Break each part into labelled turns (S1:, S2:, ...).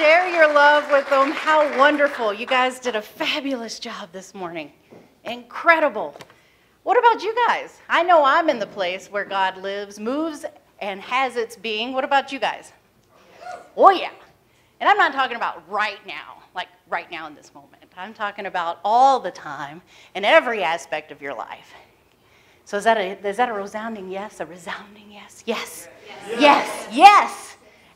S1: Share your love with them. How wonderful. You guys did a fabulous job this morning. Incredible. What about you guys? I know I'm in the place where God lives, moves, and has its being. What about you guys? Oh, yeah. And I'm not talking about right now, like right now in this moment. I'm talking about all the time in every aspect of your life. So is that a resounding yes? A resounding yes? Yes. Yes. Yes. Yes.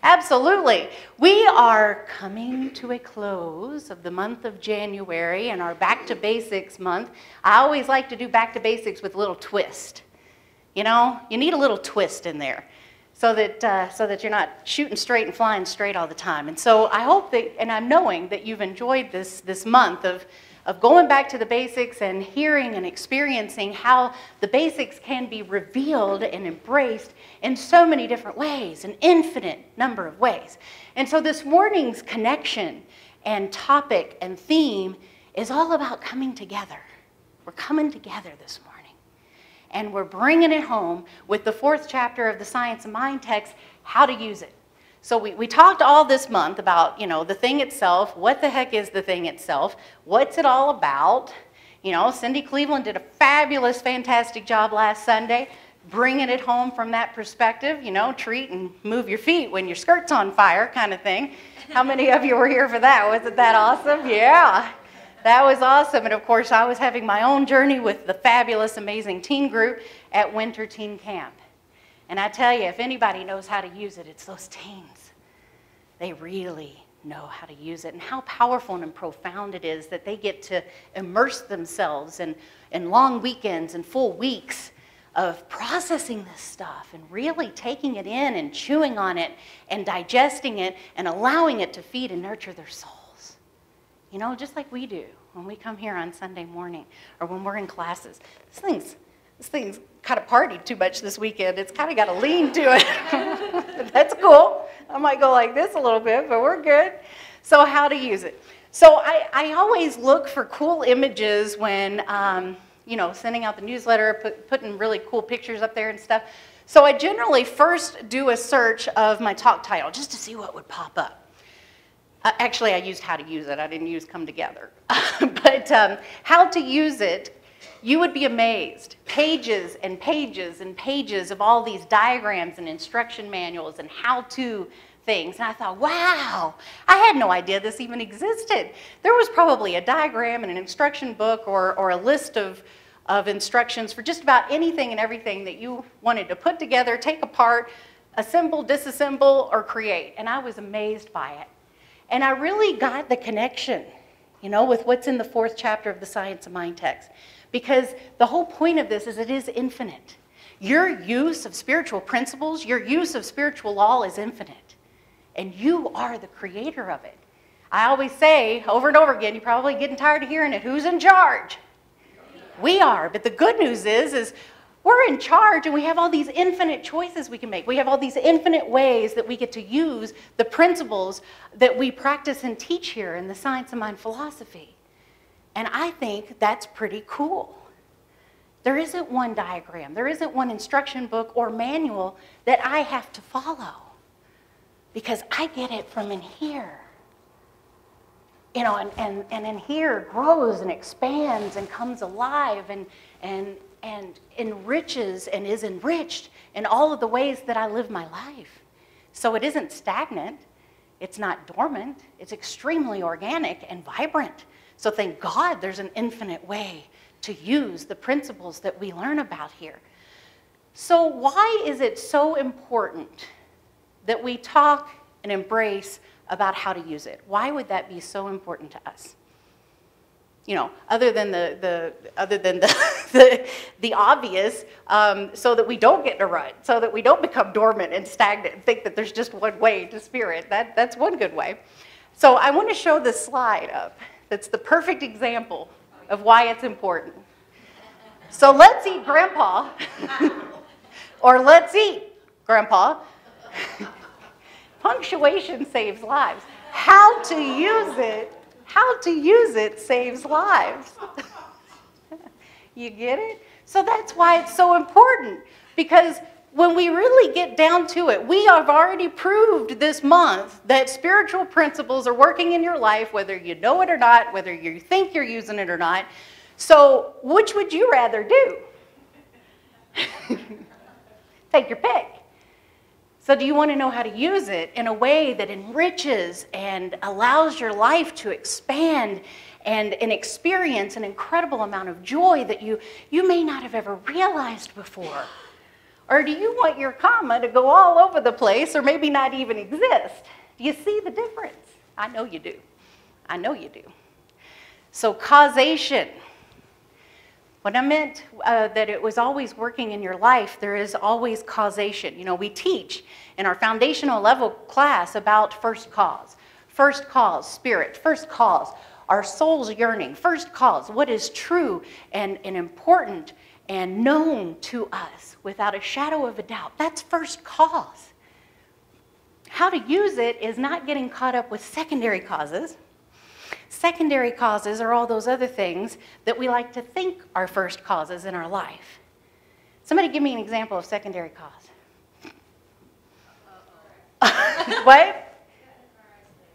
S1: Absolutely. We are coming to a close of the month of January and our Back to Basics month. I always like to do Back to Basics with a little twist. You know, you need a little twist in there so that you're not shooting straight and flying straight all the time. And so I hope that, and I'm knowing that you've enjoyed this month of going back to the basics and hearing and experiencing how the basics can be revealed and embraced in so many different ways, an infinite number of ways. And so this morning's connection and topic and theme is all about coming together. We're coming together this morning. And we're bringing it home with the 4th chapter of the Science of Mind text, how to use it. So we talked all this month about, you know, the thing itself. What the heck is the thing itself? What's it all about? You know, Cindy Cleveland did a fabulous, fantastic job last Sunday bringing it home from that perspective, you know, treat and move your feet when your skirt's on fire kind of thing. How many of you were here for that? Wasn't that awesome? Yeah. That was awesome. And of course, I was having my own journey with the fabulous, amazing teen group at Winter Teen Camp. And I tell you, if anybody knows how to use it, it's those teens. They really know how to use it, and how powerful and profound it is that they get to immerse themselves in long weekends and full weeks of processing this stuff and really taking it in and chewing on it and digesting it and allowing it to feed and nurture their souls. You know, just like we do when we come here on Sunday morning or when we're in classes. This thing's kind of partied too much this weekend. It's kind of got a lean to it. That's cool. I might go like this a little bit, but we're good. So how to use it. So I always look for cool images when, you know, sending out the newsletter, putting really cool pictures up there and stuff. So I generally first do a search of my talk title just to see what would pop up. Actually, I used how to use it. I didn't use come together. But how to use it, you would be amazed. Pages and pages and pages of all these diagrams and instruction manuals and how-to things. And I thought, wow, I had no idea this even existed. There was probably a diagram and an instruction book or a list of instructions for just about anything and everything that you wanted to put together, take apart, assemble, disassemble, or create. And I was amazed by it. And I really got the connection, you know, with what's in the 4th chapter of the Science of Mind text. Because the whole point of this is it is infinite. Your use of spiritual principles, your use of spiritual law is infinite. And you are the creator of it. I always say over and over again, you're probably getting tired of hearing it, who's in charge? We are. But the good news is we're in charge and we have all these infinite choices we can make. We have all these infinite ways that we get to use the principles that we practice and teach here in the Science of Mind philosophy. And I think that's pretty cool. There isn't one diagram. There isn't one instruction book or manual that I have to follow because I get it from in here. You know, and in here grows and expands and comes alive and enriches and is enriched in all of the ways that I live my life. So it isn't stagnant. It's not dormant. It's extremely organic and vibrant. So thank God there's an infinite way to use the principles that we learn about here. So why is it so important that we talk and embrace about how to use it? Why would that be so important to us? You know, other than the obvious, so that we don't get in a rut, so that we don't become dormant and stagnant and think that there's just one way to spirit. That's one good way. So I want to show this slide up. That's the perfect example of why it's important. So let's eat Grandpa, or let's eat Grandpa. Punctuation saves lives. How to use it saves lives. You get it? So that's why it's so important, because when we really get down to it, we have already proved this month that spiritual principles are working in your life, whether you know it or not, whether you think you're using it or not. So which would you rather do? Take your pick. So do you want to know how to use it in a way that enriches and allows your life to expand and experience an incredible amount of joy that you may not have ever realized before? Or do you want your comma to go all over the place or maybe not even exist? Do you see the difference? I know you do. I know you do. So causation. When I meant that it was always working in your life, there is always causation. You know, we teach in our foundational level class about first cause. First cause, spirit. First cause, our soul's yearning. First cause, what is true and important and known to us without a shadow of a doubt. That's first cause. How to use it is not getting caught up with secondary causes. Secondary causes are all those other things that we like to think are first causes in our life. Somebody give me an example of secondary cause. What?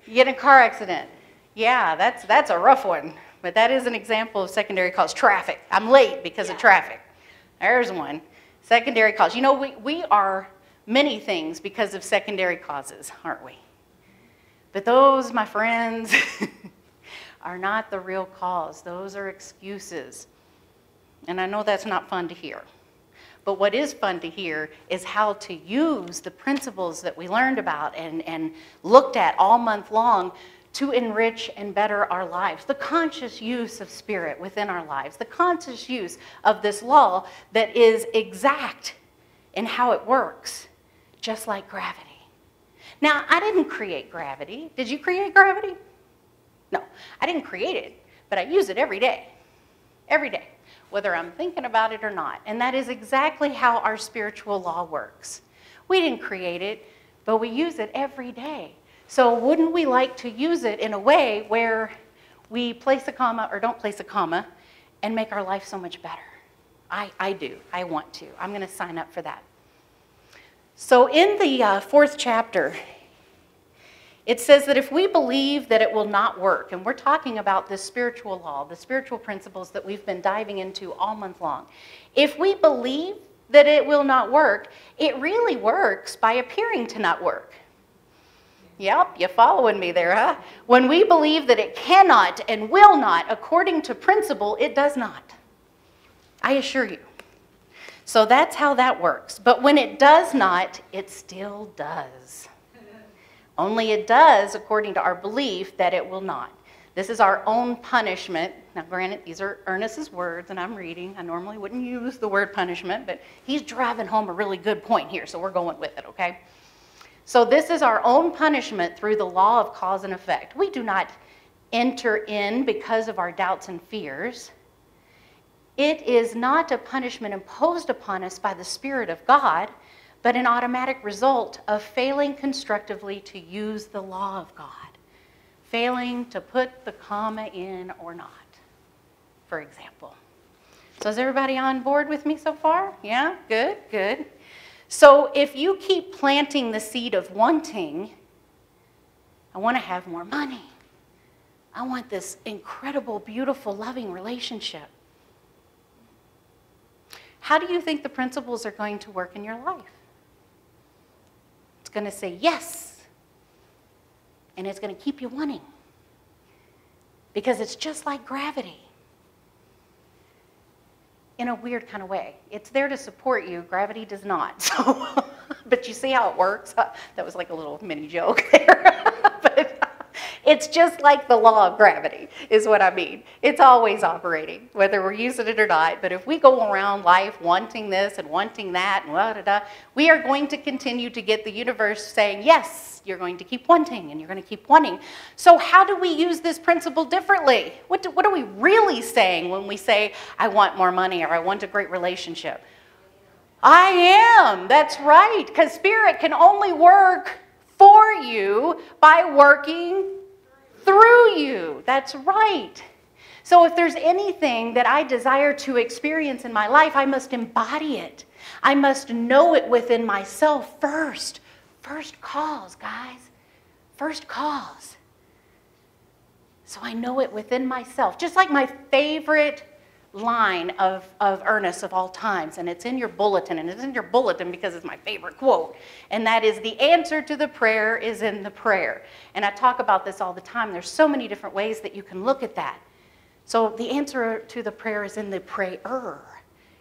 S1: You get in a car accident. Yeah, that's a rough one. But that is an example of secondary cause. Traffic. I'm late because of traffic. There's one. Secondary cause. You know, we are many things because of secondary causes, aren't we? But those, my friends, are not the real cause. Those are excuses. And I know that's not fun to hear. But what is fun to hear is how to use the principles that we learned about and looked at all month long to enrich and better our lives. The conscious use of spirit within our lives. The conscious use of this law that is exact in how it works, just like gravity. Now, I didn't create gravity. Did you create gravity? No, I didn't create it, but I use it every day, whether I'm thinking about it or not. And that is exactly how our spiritual law works. We didn't create it, but we use it every day. So wouldn't we like to use it in a way where we place a comma or don't place a comma and make our life so much better? I do. I want to. I'm going to sign up for that. So in the fourth chapter, it says that if we believe that it will not work, and we're talking about this spiritual law, the spiritual principles that we've been diving into all month long. If we believe that it will not work, it really works by appearing to not work. Yep, you following me there, huh? When we believe that it cannot and will not, according to principle, it does not. I assure you. So that's how that works. But when it does not, it still does. Only it does according to our belief that it will not. This is our own punishment. Now, granted, these are Ernest's words, and I'm reading. I normally wouldn't use the word punishment, but he's driving home a really good point here, so we're going with it, okay? So this is our own punishment through the law of cause and effect. We do not enter in because of our doubts and fears. It is not a punishment imposed upon us by the Spirit of God, but an automatic result of failing constructively to use the law of God. Failing to put the comma in or not, for example. So is everybody on board with me so far? Yeah? Good, good. So if you keep planting the seed of wanting, I want to have more money. I want this incredible, beautiful, loving relationship. How do you think the principles are going to work in your life? It's going to say yes, and it's going to keep you wanting, because it's just like gravity in a weird kind of way. It's there to support you. Gravity does not. So, but you see how it works? That was like a little mini joke there. But it's just like the law of gravity is what I mean. It's always operating, whether we're using it or not. But if we go around life wanting this and wanting that and da-da-da, we are going to continue to get the universe saying, yes, you're going to keep wanting and you're going to keep wanting. So how do we use this principle differently? What are we really saying when we say, I want more money or I want a great relationship? I am. That's right. Because Spirit can only work for you by working through you. That's right. So if there's anything that I desire to experience in my life, I must embody it. I must know it within myself first. First cause, guys. First cause. So I know it within myself. Just like my favorite line of Ernest of all times, and it's in your bulletin, and it's in your bulletin because it's my favorite quote, and that is, the answer to the prayer is in the prayer. And I talk about this all the time. There's so many different ways that you can look at that. So the answer to the prayer is in the prayer.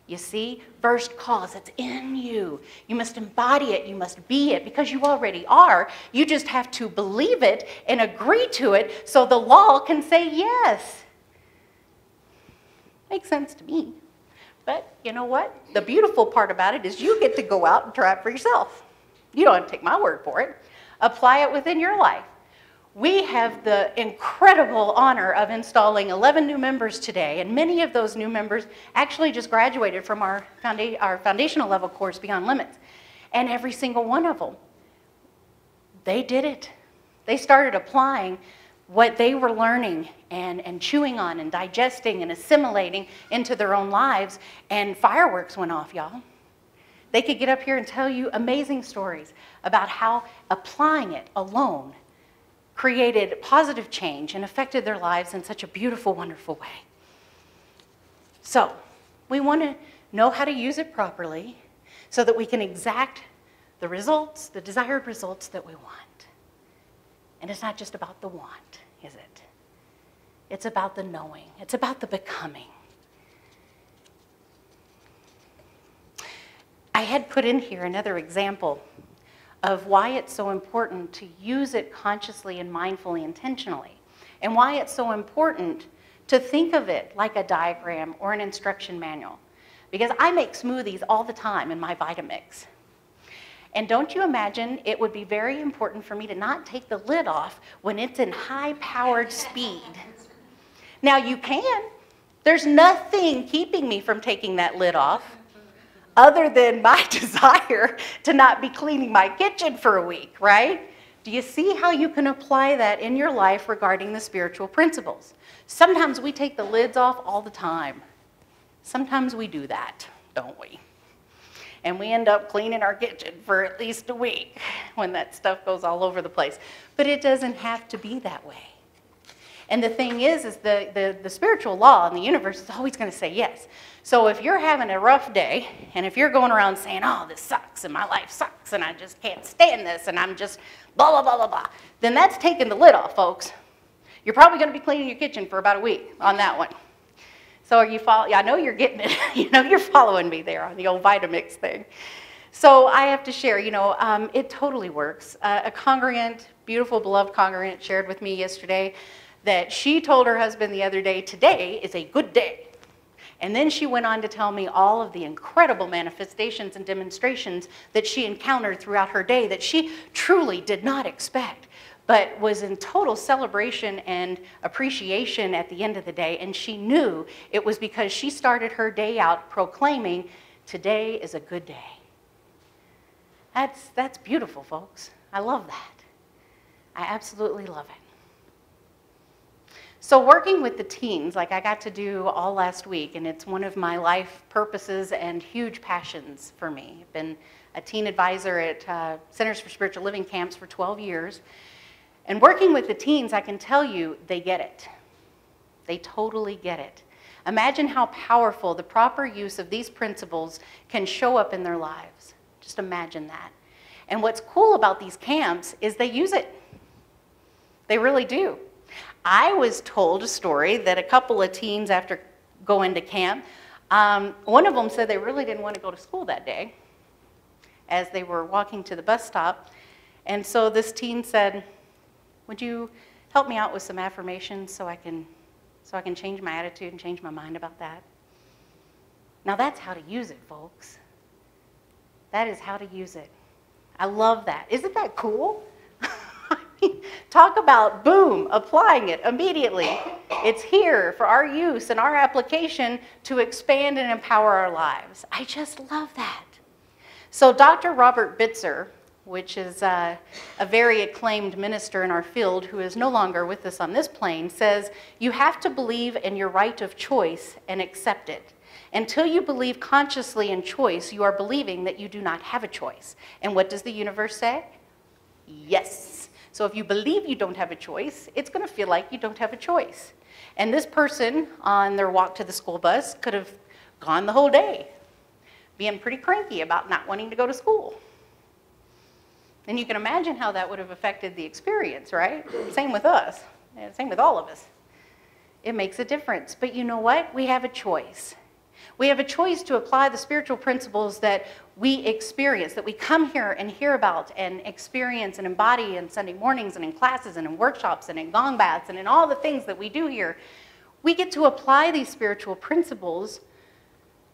S1: You see, first cause, it's in you. You must embody it, you must be it, because you already are. You just have to believe it and agree to it so the law can say yes. Makes sense to me. But you know what? The beautiful part about it is you get to go out and try it for yourself. You don't have to take my word for it. Apply it within your life. We have the incredible honor of installing 11 new members today, and many of those new members actually just graduated from our foundational level course, Beyond Limits. And every single one of them, they did it. They started applying what they were learning and chewing on and digesting and assimilating into their own lives, and fireworks went off, y'all. They could get up here and tell you amazing stories about how applying it alone created positive change and affected their lives in such a beautiful, wonderful way. So we want to know how to use it properly so that we can exact the results, the desired results that we want. And it's not just about the want, is it? It's about the knowing. It's about the becoming. I had put in here another example of why it's so important to use it consciously and mindfully, intentionally, and why it's so important to think of it like a diagram or an instruction manual. Because I make smoothies all the time in my Vitamix. And don't you imagine it would be very important for me to not take the lid off when it's in high-powered speed? Now you can. There's nothing keeping me from taking that lid off other than my desire to not be cleaning my kitchen for a week, right? Do you see how you can apply that in your life regarding the spiritual principles? Sometimes we take the lids off all the time. Sometimes we do that, don't we? And we end up cleaning our kitchen for at least a week when that stuff goes all over the place. But it doesn't have to be that way. And the thing is the spiritual law in the universe is always going to say yes. So if you're having a rough day, and if you're going around saying, oh, this sucks, and my life sucks, and I just can't stand this, and I'm just blah, blah, blah, blah, blah, then that's taking the lid off, folks. You're probably going to be cleaning your kitchen for about a week on that one. So are you following? I know you're getting it. You know, you're following me there on the old Vitamix thing. So I have to share, it totally works. A congregant, beautiful, beloved congregant, shared with me yesterday that she told her husband the other day, today is a good day. And then she went on to tell me all of the incredible manifestations and demonstrations that she encountered throughout her day that she truly did not expect, but was in total celebration and appreciation at the end of the day. And she knew it was because she started her day out proclaiming, today is a good day. That's beautiful, folks. I love that. I absolutely love it. So working with the teens, like I got to do all last week, and it's one of my life purposes and huge passions for me. I've been a teen advisor at Centers for Spiritual Living camps for 12 years. And working with the teens, I can tell you, they get it. They totally get it. Imagine how powerful the proper use of these principles can show up in their lives. Just imagine that. And what's cool about these camps is they use it. They really do. I was told a story that a couple of teens after going to camp, one of them said they really didn't want to go to school that day as they were walking to the bus stop. And so this teen said, would you help me out with some affirmations so I can change my attitude and change my mind about that? Now that's how to use it, folks. That is how to use it. I love that. Isn't that cool? Talk about, boom, applying it immediately. It's here for our use and our application to expand and empower our lives. I just love that. So Dr. Robert Bitzer, which is a very acclaimed minister in our field who is no longer with us on this plane, says, you have to believe in your right of choice and accept it. Until you believe consciously in choice, you are believing that you do not have a choice. And what does the universe say? Yes. So if you believe you don't have a choice, it's going to feel like you don't have a choice. And this person on their walk to the school bus could have gone the whole day being pretty cranky about not wanting to go to school. And you can imagine how that would have affected the experience, right? Same with us. Same with all of us. It makes a difference. But you know what? We have a choice. We have a choice to apply the spiritual principles that we experience, that we come here and hear about and experience and embody in Sunday mornings and in classes and in workshops and in gong baths and in all the things that we do here. We get to apply these spiritual principles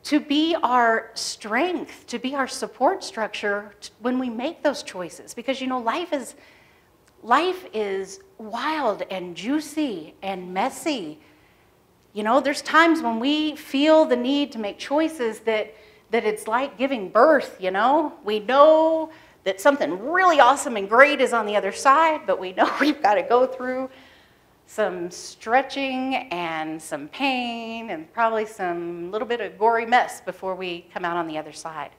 S1: to be our strength, to be our support structure when we make those choices. Because, you know, life is wild and juicy and messy. You know, there's times when we feel the need to make choices that it's like giving birth, you know. We know that something really awesome and great is on the other side, but we know we've got to go through some stretching and some pain and probably some little bit of gory mess before we come out on the other side.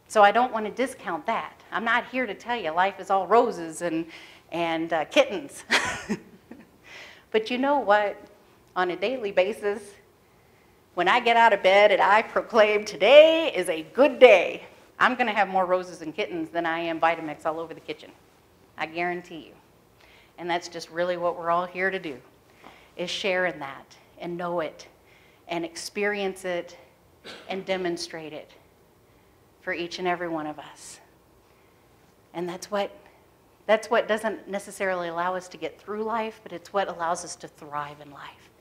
S1: So I don't want to discount that. I'm not here to tell you life is all roses and kittens. But you know what? On a daily basis, when I get out of bed and I proclaim today is a good day, I'm going to have more roses and kittens than I am Vitamix all over the kitchen. I guarantee you. And that's just really what we're all here to do, is share in that and know it and experience it and demonstrate it for each and every one of us. And that's what doesn't necessarily allow us to get through life, but it's what allows us to thrive in life.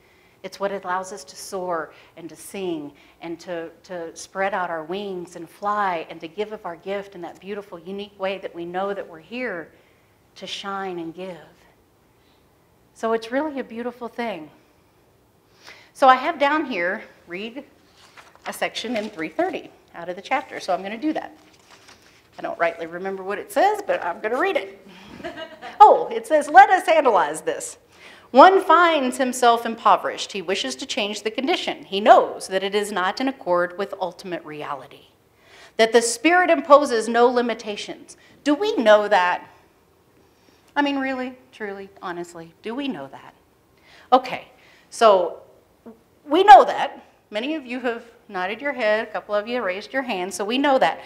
S1: It's what allows us to soar and to sing and to spread out our wings and fly and to give of our gift in that beautiful, unique way that we know that we're here to shine and give. So it's really a beautiful thing. So I have down here, read a section in 330 out of the chapter. So I'm going to do that. I don't rightly remember what it says, but I'm going to read it. Oh, it says, let us analyze this. One finds himself impoverished. He wishes to change the condition. He knows that it is not in accord with ultimate reality, that the Spirit imposes no limitations. Do we know that? I mean, really, truly, honestly, do we know that? Okay, so we know that. Many of you have nodded your head. A couple of you raised your hand, so we know that.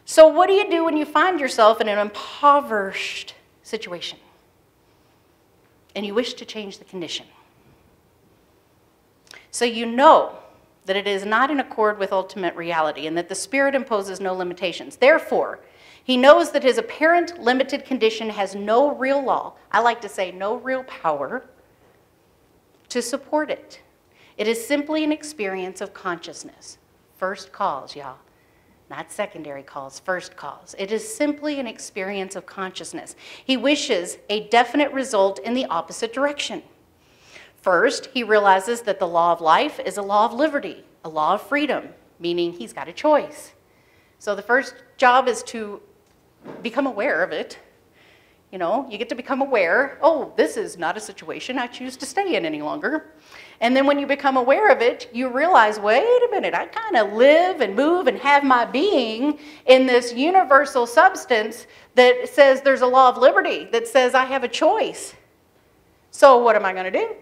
S1: So what do you do when you find yourself in an impoverished situation and you wish to change the condition? So you know that it is not in accord with ultimate reality and that the Spirit imposes no limitations. Therefore, he knows that his apparent limited condition has no real law, I like to say no real power, to support it. It is simply an experience of consciousness. First cause, y'all. Not secondary cause, first cause. It is simply an experience of consciousness. He wishes a definite result in the opposite direction. First, he realizes that the law of life is a law of liberty, a law of freedom, meaning he's got a choice. So the first job is to become aware of it. You know, you get to become aware, oh, this is not a situation I choose to stay in any longer. And then when you become aware of it, you realize, wait a minute, I kind of live and move and have my being in this universal substance that says there's a law of liberty, that says I have a choice. So what am I going to do?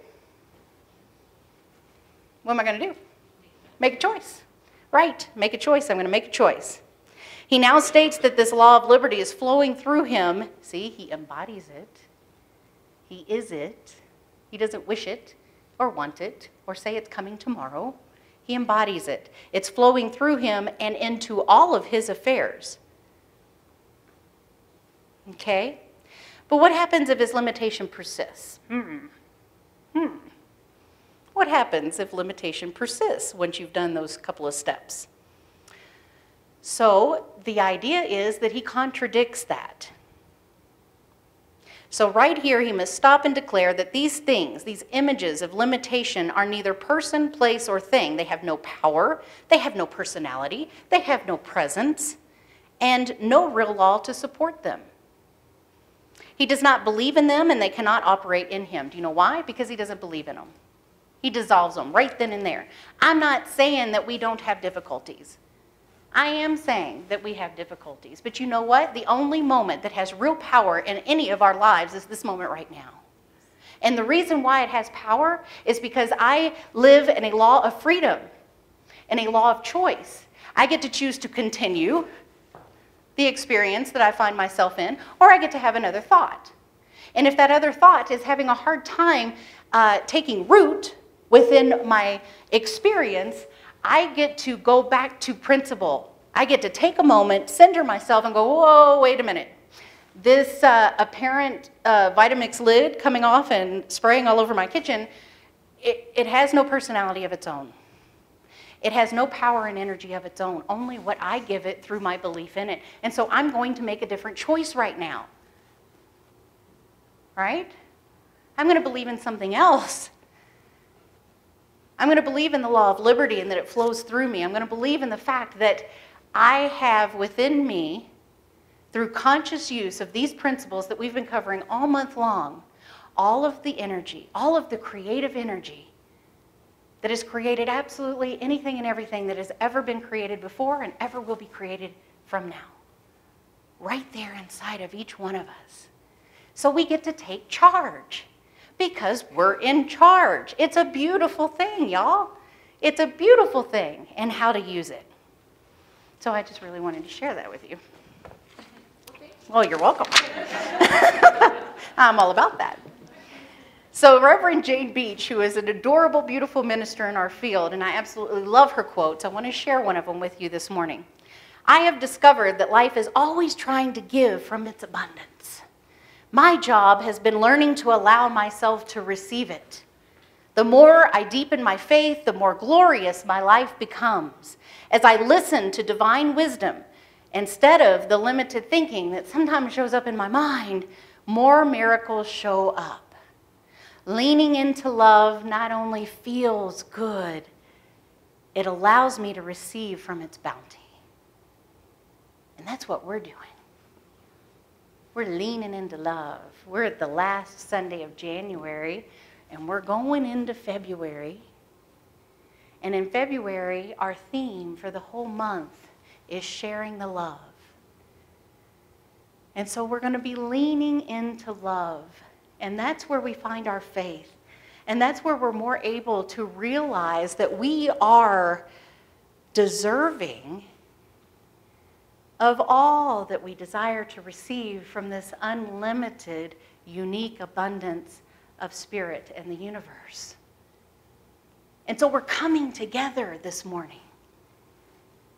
S1: What am I going to do? Make a choice. Right, make a choice. I'm going to make a choice. He now states that this law of liberty is flowing through him. See, he embodies it. He is it. He doesn't wish it or want it or say it's coming tomorrow. He embodies it. It's flowing through him and into all of his affairs. Okay? But what happens if his limitation persists? What happens if limitation persists once you've done those couple of steps? So the idea is that he contradicts that. So right here, he must stop and declare that these things, these images of limitation, are neither person, place, or thing. They have no power, they have no personality, they have no presence, and no real law to support them. He does not believe in them, and they cannot operate in him. Do you know why? Because he doesn't believe in them. He dissolves them right then and there. I'm not saying that we don't have difficulties. I am saying that we have difficulties. But you know what? The only moment that has real power in any of our lives is this moment right now. And the reason why it has power is because I live in a law of freedom, in a law of choice. I get to choose to continue the experience that I find myself in, or I get to have another thought. And if that other thought is having a hard time taking root within my experience, I get to go back to principle. I get to take a moment, center myself, and go, whoa, wait a minute. This apparent Vitamix lid coming off and spraying all over my kitchen, it has no personality of its own. It has no power and energy of its own, only what I give it through my belief in it. And so I'm going to make a different choice right now. Right? I'm going to believe in something else. I'm going to believe in the law of liberty and that it flows through me. I'm going to believe in the fact that I have within me, through conscious use of these principles that we've been covering all month long, all of the energy, all of the creative energy that has created absolutely anything and everything that has ever been created before and ever will be created from now. Right there inside of each one of us. So we get to take charge because we're in charge. It's a beautiful thing, y'all. It's a beautiful thing, and how to use it. So I just really wanted to share that with you. Well, you're welcome. I'm all about that. So Reverend Jane Beach, who is an adorable, beautiful minister in our field, and I absolutely love her quotes, I want to share one of them with you this morning. I have discovered that life is always trying to give from its abundance. My job has been learning to allow myself to receive it. The more I deepen my faith, the more glorious my life becomes. As I listen to divine wisdom, instead of the limited thinking that sometimes shows up in my mind, more miracles show up. Leaning into love not only feels good, it allows me to receive from its bounty. And that's what we're doing. We're leaning into love. We're at the last Sunday of January, and we're going into February. And in February, our theme for the whole month is sharing the love. And so we're going to be leaning into love. And that's where we find our faith. And that's where we're more able to realize that we are deserving of all that we desire to receive from this unlimited, unique abundance of spirit and the universe. And so we're coming together this morning.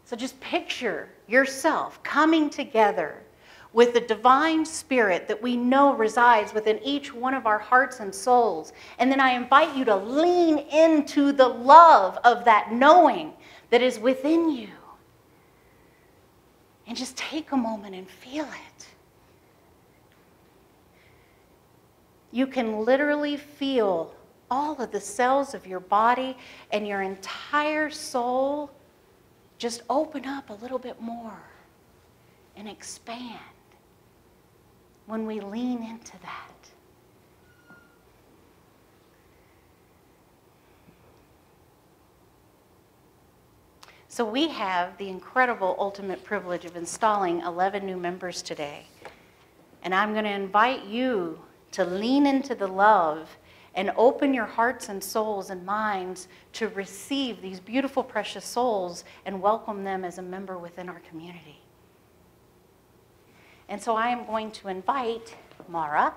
S1: So just picture yourself coming together with the divine spirit that we know resides within each one of our hearts and souls. And then I invite you to lean into the love of that knowing that is within you. And just take a moment and feel it. You can literally feel all of the cells of your body and your entire soul just open up a little bit more and expand when we lean into that. So we have the incredible ultimate privilege of installing 11 new members today. And I'm going to invite you to lean into the love and open your hearts and souls and minds to receive these beautiful, precious souls and welcome them as a member within our community. And so I am going to invite Mara,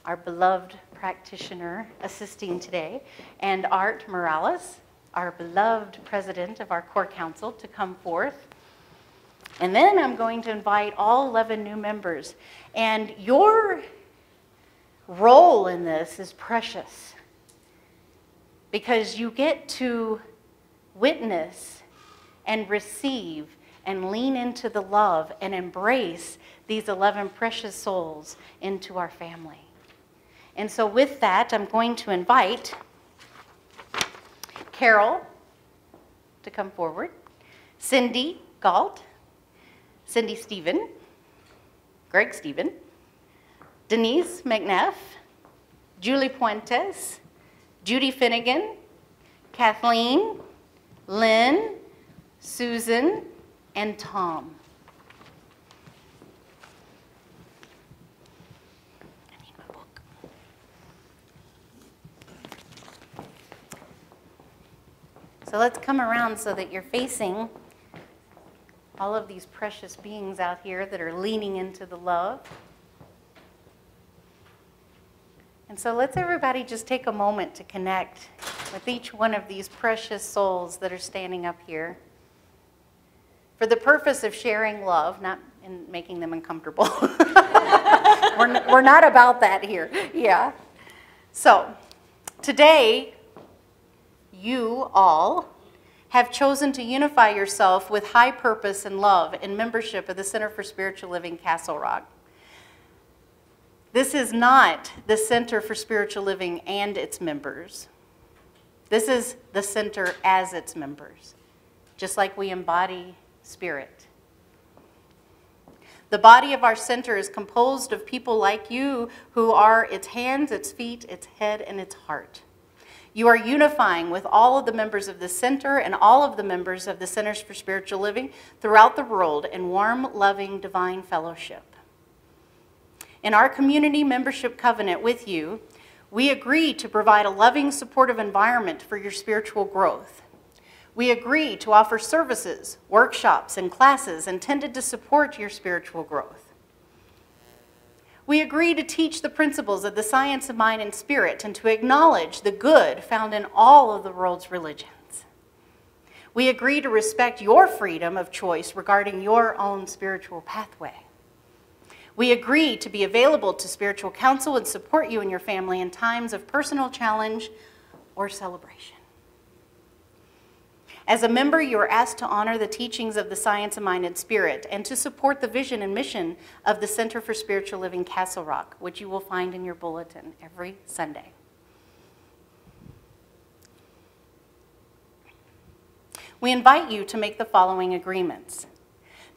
S1: our beloved practitioner assisting today, and Art Morales, our beloved president of our core council, to come forth. And then I'm going to invite all 11 new members. And your role in this is precious because you get to witness and receive and lean into the love and embrace these 11 precious souls into our family. And so with that, I'm going to invite Carol to come forward, Cindy Galt, Cindy Stephen, Greg Stephen, Denise McNeff, Julie Puentes, Judy Finnegan, Kathleen, Lynn, Susan, and Tom. I need my book. So let's come around so that you're facing all of these precious beings out here that are leaning into the love. And so let's everybody just take a moment to connect with each one of these precious souls that are standing up here for the purpose of sharing love, not in making them uncomfortable. We're not about that here. Yeah. So today, you all have chosen to unify yourself with high purpose and love in membership of the Center for Spiritual Living Castle Rock. This is not the Center for Spiritual Living and its members. This is the center as its members, just like we embody spirit. The body of our center is composed of people like you who are its hands, its feet, its head, and its heart. You are unifying with all of the members of the center and all of the members of the Centers for Spiritual Living throughout the world in warm, loving, divine fellowship. In our community membership covenant with you, we agree to provide a loving, supportive environment for your spiritual growth. We agree to offer services, workshops, and classes intended to support your spiritual growth. We agree to teach the principles of the science of mind and spirit and to acknowledge the good found in all of the world's religions. We agree to respect your freedom of choice regarding your own spiritual pathway. We agree to be available to spiritual counsel and support you and your family in times of personal challenge or celebration. As a member, you are asked to honor the teachings of the science of mind and spirit and to support the vision and mission of the Center for Spiritual Living Castle Rock, which you will find in your bulletin every Sunday. We invite you to make the following agreements: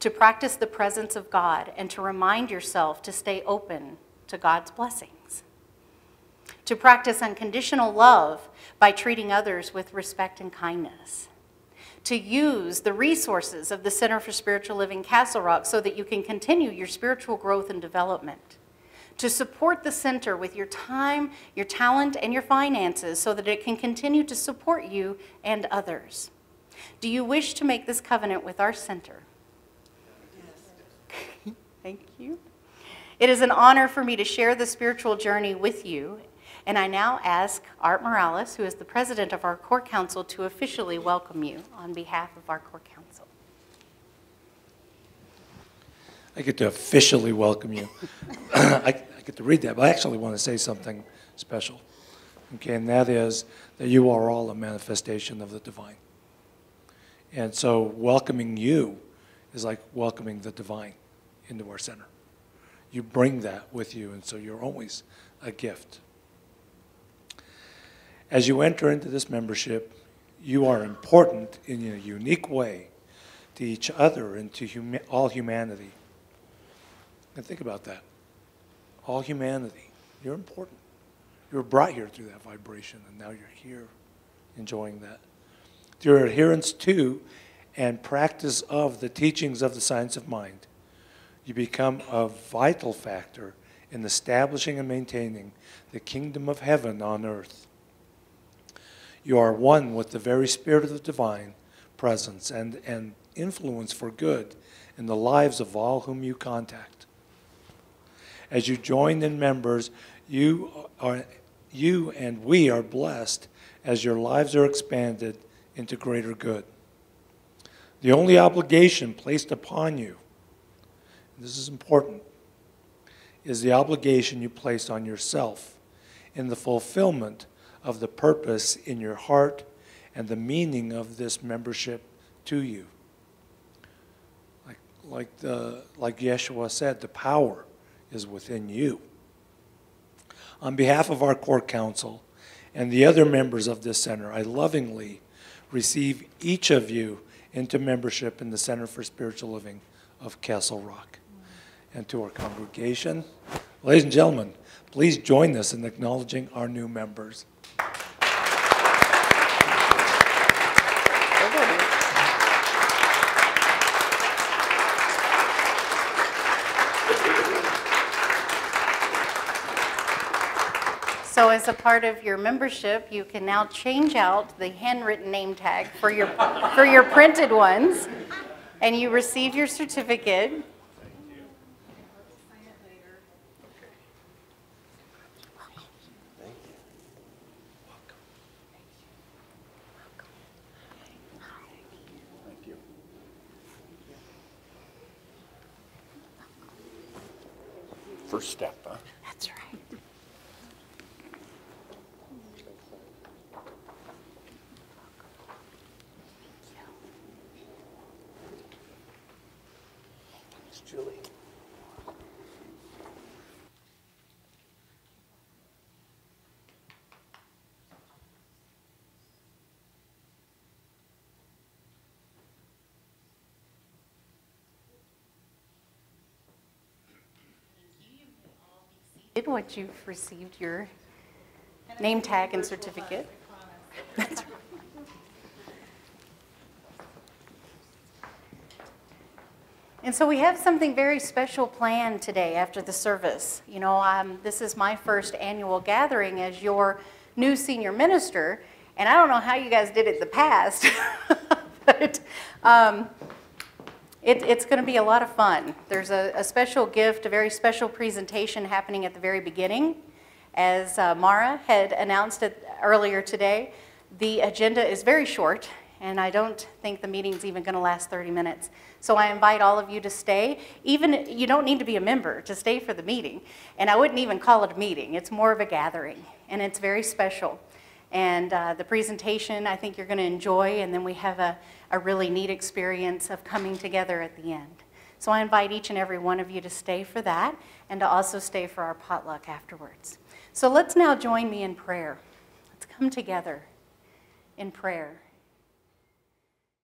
S1: to practice the presence of God and to remind yourself to stay open to God's blessings. To practice unconditional love by treating others with respect and kindness. To use the resources of the Center for Spiritual Living Castle Rock so that you can continue your spiritual growth and development. To support the center with your time, your talent, and your finances so that it can continue to support you and others. Do you wish to make this covenant with our center? Yes. Thank you. It is an honor for me to share the spiritual journey with you. And I now ask Art Morales, who is the president of our core council, to officially welcome you on behalf of our core council.
S2: I get to officially welcome you. I get to read that, but I actually want to say something special. Okay, and that is that you are all a manifestation of the divine. And so welcoming you is like welcoming the divine into our center. You bring that with you, and so you're always a gift. As you enter into this membership, you are important in a unique way to each other and to all humanity. And think about that. All humanity. You're important. You were brought here through that vibration, and now you're here enjoying that. Your adherence to and practice of the teachings of the science of mind, you become a vital factor in establishing and maintaining the kingdom of heaven on earth. You are one with the very spirit of the divine presence and influence for good in the lives of all whom you contact. As you join in members, you and we are blessed as your lives are expanded into greater good. The only obligation placed upon you, and this is important, is the obligation you place on yourself in the fulfillment of the purpose in your heart and the meaning of this membership to you. Like Yeshua said, the power is within you. On behalf of our core council and the other members of this center, I lovingly receive each of you into membership in the Center for Spiritual Living of Castle Rock. And to our congregation, ladies and gentlemen, please join us in acknowledging our new members.
S1: So as a part of your membership, you can now change out the handwritten name tag for your printed ones, and you receive your certificate.
S3: First step, huh?
S1: That's right.
S3: It's Julie.
S1: Once you've received your name tag and certificate. That's right. And so we have something very special planned today after the service. You know, this is my first annual gathering as your new senior minister, and I don't know how you guys did it in the past, but it's going to be a lot of fun. There's a special gift, a very special presentation happening at the very beginning. As Mara had announced it earlier today, the agenda is very short, and I don't think the meeting's even going to last 30 minutes. So I invite all of you to stay. Even you don't need to be a member to stay for the meeting, and I wouldn't even call it a meeting. It's more of a gathering, and it's very special. And the presentation, I think you're going to enjoy, and then we have a really neat experience of coming together at the end. So I invite each and every one of you to stay for that, and to also stay for our potluck afterwards. So let's now join me in prayer. Let's come together in prayer.